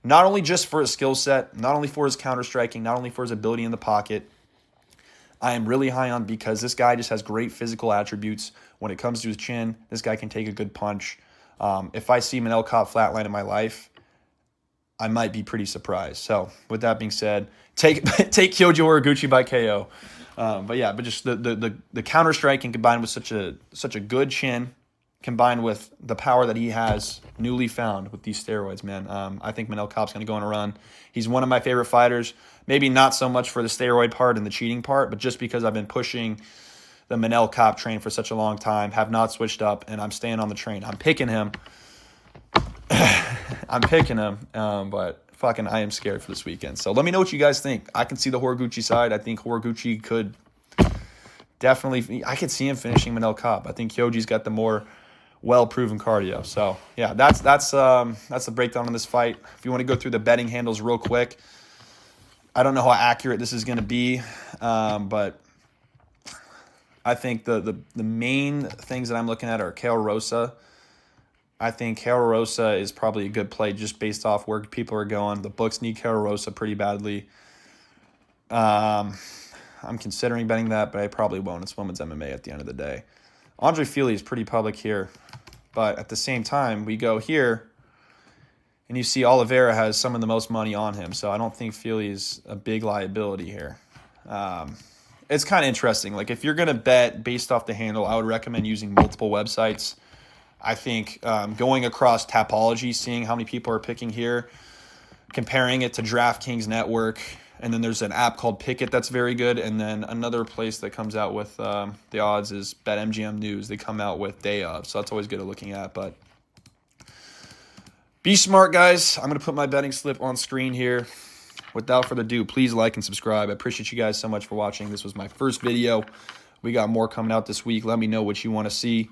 not only just for his skill set, not only for his counter-striking, not only for his ability in the pocket, I am really high on because this guy just has great physical attributes. When it comes to his chin, this guy can take a good punch. If I see Manel Kape flatline in my life, I might be pretty surprised. So with that being said, take Kyoji Horiguchi by KO. But just the counter striking combined with such a good chin, combined with the power that he has newly found with these steroids, man. I think Manel Kape's going to go on a run. He's one of my favorite fighters. Maybe not so much for the steroid part and the cheating part, but just because I've been pushing the Manel Kape train for such a long time, have not switched up, and I'm staying on the train. I'm picking him. But fucking I am scared for this weekend. So let me know what you guys think. I can see the Horiguchi side. I think Horiguchi could definitely, I could see him finishing Manel Kape. I think Kyoji's got the more well-proven cardio. So yeah, that's the breakdown on this fight. If you want to go through the betting handles real quick, I don't know how accurate this is going to be, but I think the main things that I'm looking at are Kale Rosa. I think Kale Rosa is probably a good play just based off where people are going. The books need Kale Rosa pretty badly. I'm considering betting that, but I probably won't. It's women's MMA at the end of the day. Andre Fili is pretty public here, but at the same time, we go here, and you see Oliveira has some of the most money on him, so I don't think Fili is a big liability here. It's kind of interesting. Like, if you're going to bet based off the handle, I would recommend using multiple websites. I think going across Tapology, seeing how many people are picking here, comparing it to DraftKings Network, and then there's an app called Pick'It that's very good, and then another place that comes out with the odds is BetMGM News. They come out with day of, so that's always good at looking at. But be smart, guys. I'm going to put my betting slip on screen here. Without further ado, please like and subscribe. I appreciate you guys so much for watching. This was my first video. We got more coming out this week. Let me know what you want to see.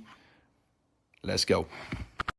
Let's go.